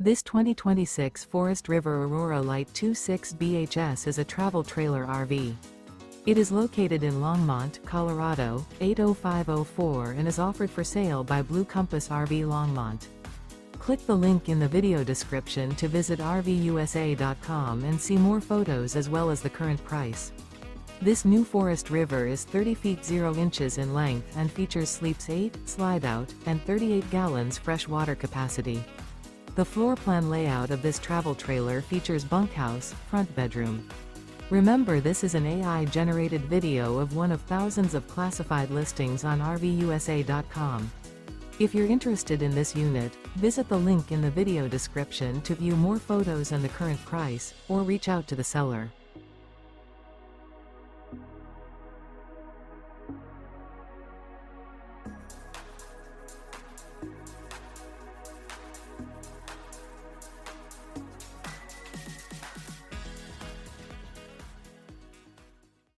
This 2026 Forest River Aurora Light 26 BHS is a travel trailer RV. It is located in Longmont, Colorado, 80504 and is offered for sale by Blue Compass RV Longmont. Click the link in the video description to visit RVUSA.com and see more photos as well as the current price. This new Forest River is 30 feet 0 inches in length and features sleeps 8, Slideout, and 38 gallons fresh water capacity. The floor plan layout of this travel trailer features bunkhouse, front bedroom. Remember, this is an AI-generated video of one of thousands of classified listings on RVUSA.com. If you're interested in this unit, visit the link in the video description to view more photos and the current price, or reach out to the seller.